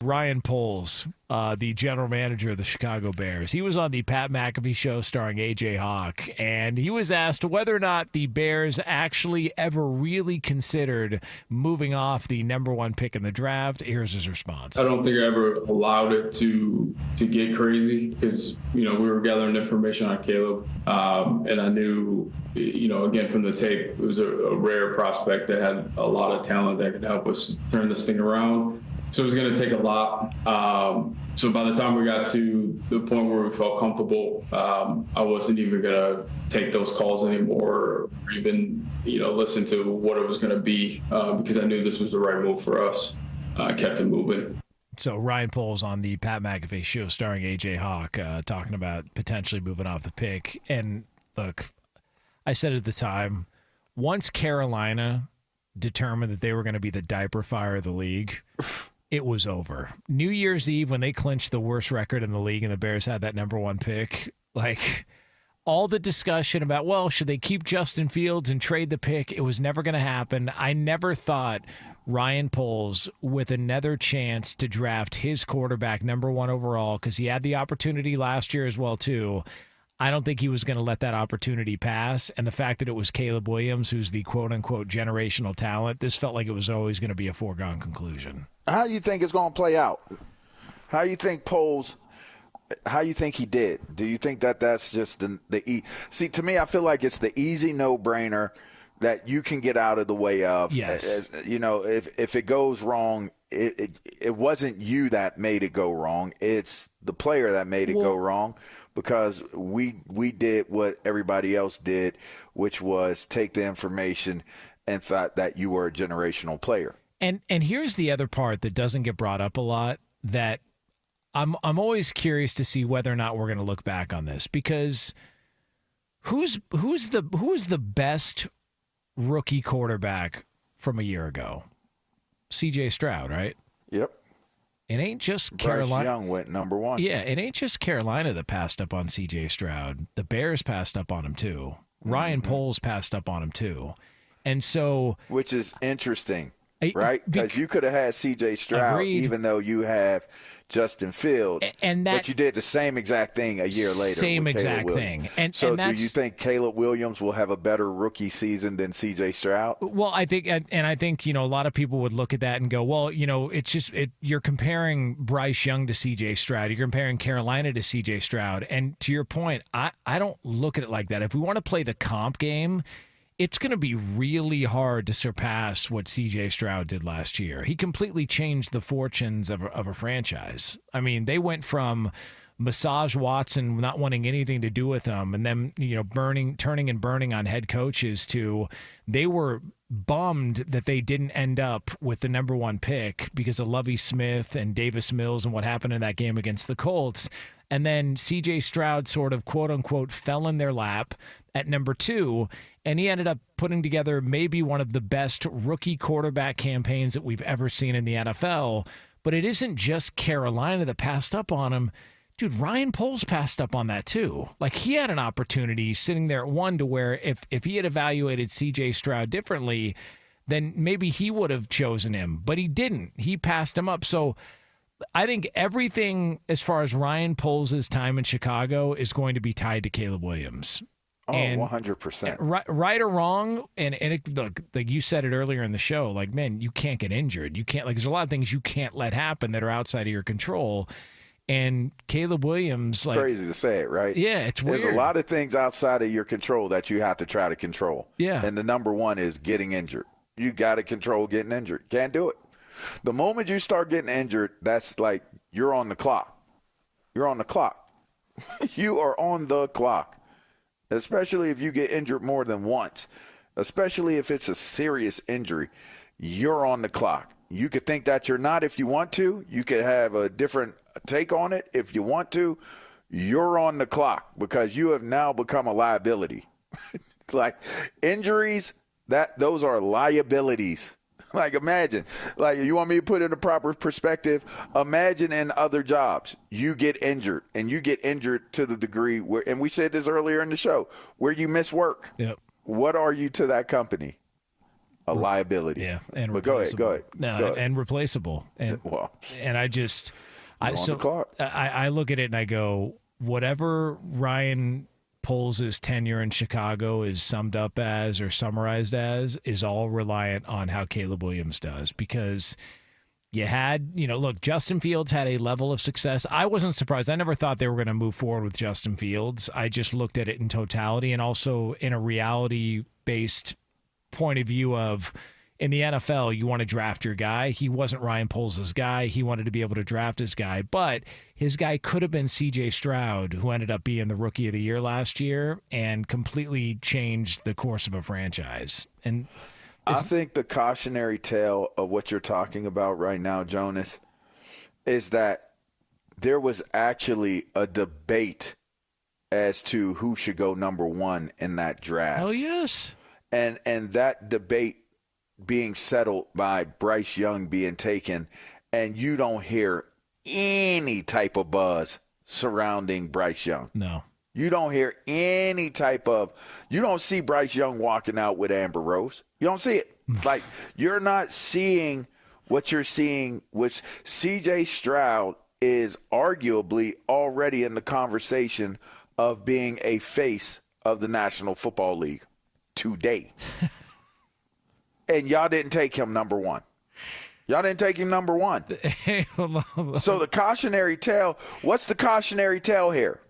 Ryan Poles, the general manager of the Chicago Bears, he was on the Pat McAfee show starring A.J. Hawk, and he was asked whether or not the Bears actually ever really considered moving off the number one pick in the draft. Here's his response. I don't think I ever allowed it to get crazy because, we were gathering information on Caleb, and I knew, again, from the tape, it was a rare prospect that had a lot of talent that could help us turn this thing around. So it was going to take a lot. So by the time we got to the point where we felt comfortable, I wasn't even going to take those calls anymore or even, listen to what it was going to be because I knew this was the right move for us. I kept it moving. So Ryan Poles on the Pat McAfee show starring A.J. Hawk talking about potentially moving off the pick. And look, I said at the time, once Carolina determined that they were going to be the diaper fire of the league, it was over. New Year's Eve, when they clinched the worst record in the league and the Bears had that number one pick, all the discussion about, well, should they keep Justin Fields and trade the pick? It was never going to happen. I never thought Ryan Poles, with another chance to draft his quarterback number one overall, because he had the opportunity last year as well, too. I don't think he was going to let that opportunity pass. And the fact that it was Caleb Williams, who's the quote-unquote generational talent, this felt like it was always going to be a foregone conclusion. How do you think it's going to play out? How do you think Poles, how do you think he did? Do you think that that's just see, to me, I feel like it's the easy no-brainer that you can get out of the way of. Yes. If it goes wrong, it wasn't you that made it go wrong. It's the player that made it go wrong because we did what everybody else did, which was take the information and thought that you were a generational player. And here's the other part that doesn't get brought up a lot that I'm always curious to see whether or not we're going to look back on this, because who's the best rookie quarterback from a year ago? CJ Stroud, right? Yep. It ain't just Carolina. Bryce Young went number one. Yeah, it ain't just Carolina that passed up on CJ Stroud. The Bears passed up on him too. Ryan Poles passed up on him too. And so, which is interesting. Right? Because you could have had C.J. Stroud, even though you have Justin Fields, but you did the same exact thing a year later. Same exact thing. So do you think Caleb Williams will have a better rookie season than C.J. Stroud? Well, I think a lot of people would look at that and go, well, it's just you're comparing Bryce Young to C.J. Stroud. You're comparing Carolina to C.J. Stroud. And to your point, I don't look at it like that. If we want to play the comp game, it's going to be really hard to surpass what C.J. Stroud did last year. He completely changed the fortunes of a franchise. I mean, they went from Massage Watson not wanting anything to do with them and then, turning and burning on head coaches to they were bummed that they didn't end up with the number one pick because of Lovie Smith and Davis Mills and what happened in that game against the Colts. And then C.J. Stroud sort of, quote unquote, fell in their lap at number two, and he ended up putting together maybe one of the best rookie quarterback campaigns that we've ever seen in the NFL. But it isn't just Carolina that passed up on him. Dude, Ryan Poles passed up on that too. Like, he had an opportunity sitting there at one to where if he had evaluated C.J. Stroud differently, then maybe he would have chosen him. But he didn't. He passed him up. So I think everything as far as Ryan Poles' time in Chicago is going to be tied to Caleb Williams. Oh, 100%. Right or wrong, look, like you said it earlier in the show, like, man, you can't get injured. You can't, there's a lot of things you can't let happen that are outside of your control. And Caleb Williams, like, crazy to say it, right? Yeah, it's weird. There's a lot of things outside of your control that you have to try to control. Yeah. And the number one is getting injured. You got to control getting injured. Can't do it. The moment you start getting injured, that's like you're on the clock. You're on the clock. You are on the clock. Especially if you get injured more than once, especially if it's a serious injury, you're on the clock. You could think that you're not if you want to. You could have a different take on it if you want to. You're on the clock because you have now become a liability. Like injuries, those are liabilities. Like, imagine, like, you want me to put it in a proper perspective? Imagine in other jobs, you get injured, and you get injured to the degree where, and we said this earlier in the show, where you miss work. Yep. What are you to that company? a liability. Yeah, and but go ahead. No, and replaceable. And and I look at it and I go, whatever Ryan Poles' tenure in Chicago is summed up as or summarized as is all reliant on how Caleb Williams does, because you had, look, Justin Fields had a level of success. I wasn't surprised. I never thought they were going to move forward with Justin Fields. I just looked at it in totality and also in a reality-based point of view of, in the NFL, you want to draft your guy. He wasn't Ryan Poles' guy. He wanted to be able to draft his guy. But his guy could have been CJ Stroud, who ended up being the Rookie of the Year last year and completely changed the course of a franchise. And I think the cautionary tale of what you're talking about right now, Jonas, is that there was actually a debate as to who should go number one in that draft. Oh, yes. And that debate being settled by Bryce Young being taken, and you don't hear any type of buzz surrounding Bryce Young. No. You don't hear any type of – you don't see Bryce Young walking out with Amber Rose. You don't see it. Like, you're not seeing what you're seeing, which CJ Stroud is arguably already in the conversation of being a face of the National Football League today. And y'all didn't take him number one. Y'all didn't take him number one. So the cautionary tale, what's the cautionary tale here?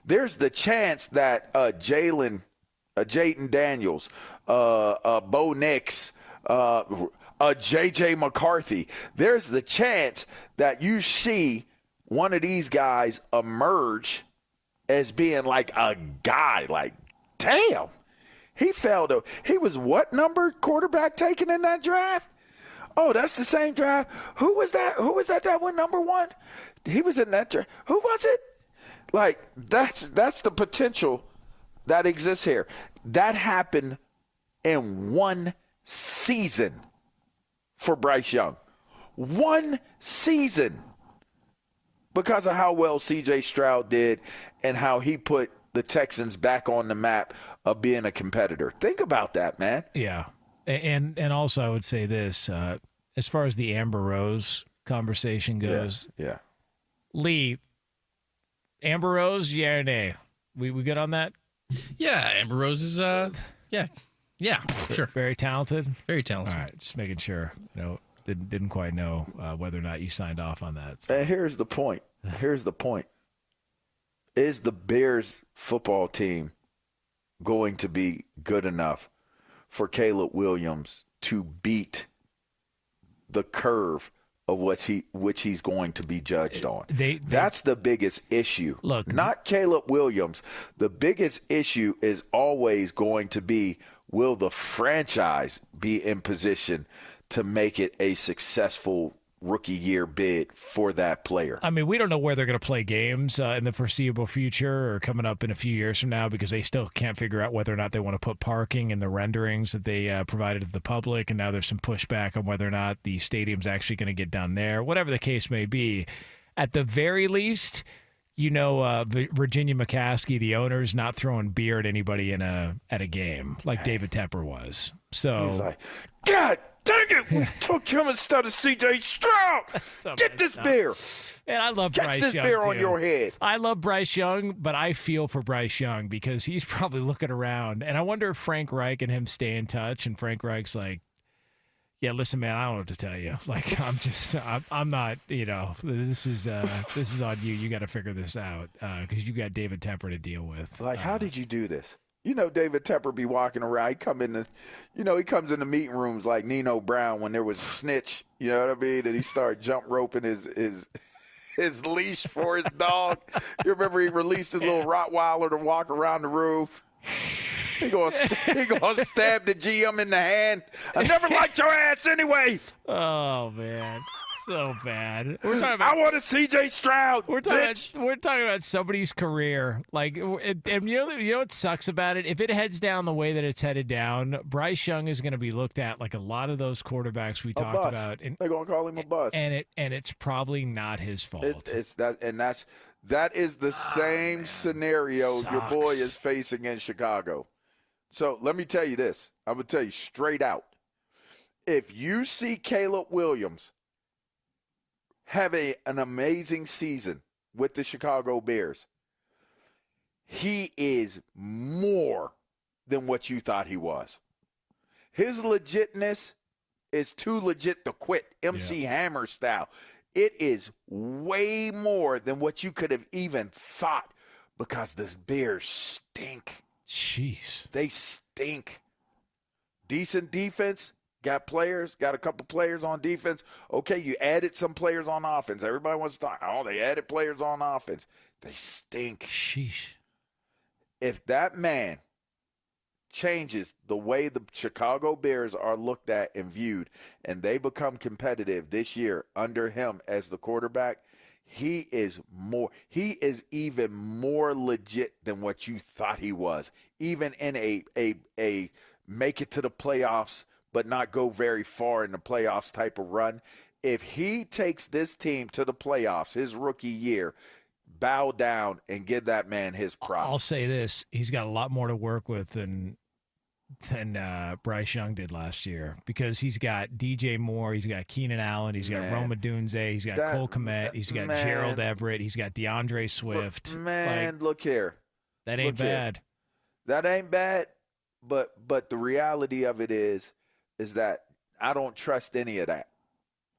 There's the chance that Jaden Daniels, Bo Nix, J.J. McCarthy, there's the chance that you see one of these guys emerge as being like a guy, like, damn. He was what number quarterback taken in that draft? Oh, that's the same draft. Who was that? That went number one? He was in that draft. Who was it? Like, that's the potential that exists here. That happened in one season for Bryce Young. One season. Because of how well CJ Stroud did and how he put the Texans back on the map of being a competitor. Think about that, man. Yeah. And also I would say this, as far as the Amber Rose conversation goes. Yeah. Lee, Amber Rose, yeah or nay? We good on that? Yeah, Amber Rose is yeah, sure. Very talented? Very talented. All right, just making sure. Didn't quite know whether or not you signed off on that. So. And here's the point. Is the Bears football team going to be good enough for Caleb Williams to beat the curve of which he's going to be judged on? That's the biggest issue. Look, not Caleb Williams. The biggest issue is always going to be, will the franchise be in position to make it a successful rookie year bid for that player? I mean, we don't know where they're going to play games in the foreseeable future or coming up in a few years from now, because they still can't figure out whether or not they want to put parking in the renderings that they provided to the public. And now there's some pushback on whether or not the stadium's actually going to get done there. Whatever the case may be, at the very least, Virginia McCaskey, the owner's not throwing beer at anybody at a game like David Tepper was. So he's like, God dang it, we took him instead of CJ Stroud. Get this beer. And I love Bryce Young. Catch this beer on your head. I love Bryce Young, but I feel for Bryce Young because he's probably looking around. And I wonder if Frank Reich and him stay in touch. And Frank Reich's like, yeah, listen, man, I don't know what to tell you. Like, I'm not, this is on you. You got to figure this out because you got David Tepper to deal with. Like, how did you do this? David Tepper be walking around. He comes in the meeting rooms like Nino Brown when there was a snitch. You know what I mean? And he started jump roping his leash for his dog. You remember he released his little Rottweiler to walk around the roof. He gonna stab the GM in the hand. I never liked your ass anyway. Oh man. So bad. I want a CJ Stroud. We're talking about somebody's career. Like, and you know what sucks about it? If it heads down the way that it's headed down, Bryce Young is going to be looked at like a lot of those quarterbacks we talked about. And they're going to call him a bust. And it's probably not his fault. That is the same scenario your boy is facing in Chicago. So let me tell you this. I'm going to tell you straight out. if you see Caleb Williams have an amazing season with the Chicago Bears, he is more than what you thought he was. His legitness is too legit to quit, MC Hammer style. It is way more than what you could have even thought because the Bears stink. Jeez. They stink. Decent defense, got a couple players on defense. Okay, you added some players on offense. Everybody wants to talk, they added players on offense. They stink. Sheesh. If that man changes the way the Chicago Bears are looked at and viewed, and they become competitive this year under him as the quarterback, he is even more legit than what you thought he was. Even in a make it to the playoffs but not go very far in the playoffs type of run. If he takes this team to the playoffs his rookie year, bow down and give that man his props. I'll say this. He's got a lot more to work with than Bryce Young did last year because he's got DJ Moore, he's got Keenan Allen, he's got Rome Odunze, he's got Cole Kmet, he's got Gerald Everett, he's got DeAndre Swift. Look here. That ain't bad. That ain't bad, but the reality of it is that I don't trust any of that.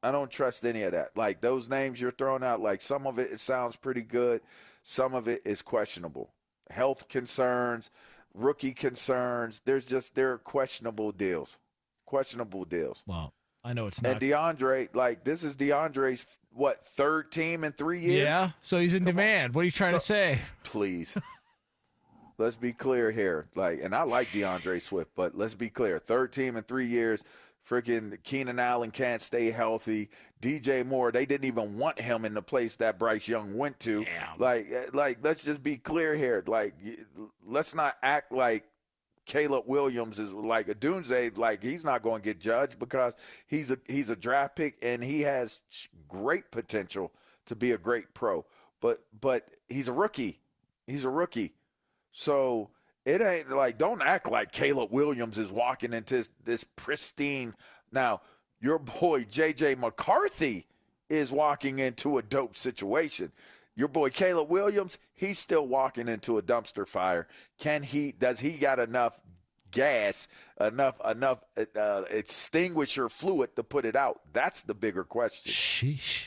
I don't trust any of that. Like those names you're throwing out, like some of it sounds pretty good. Some of it is questionable. Health concerns, rookie concerns. There are questionable deals. Well, I know it's not. And DeAndre, this is DeAndre's, third team in 3 years? Yeah, so he's in demand. What are you trying to say? Please. Let's be clear here. And I like DeAndre Swift, but let's be clear. Third team in 3 years. Freaking Keenan Allen can't stay healthy. DJ Moore, they didn't even want him in the place that Bryce Young went to. Damn. Let's just be clear here. Let's not act like Caleb Williams is like a Odunze. He's not going to get judged because he's a draft pick and he has great potential to be a great pro. But he's a rookie. So it ain't don't act like Caleb Williams is walking into this pristine. Now, your boy J.J. McCarthy is walking into a dope situation. Your boy Caleb Williams, he's still walking into a dumpster fire. Does he got enough gas, enough extinguisher fluid to put it out? That's the bigger question. Sheesh.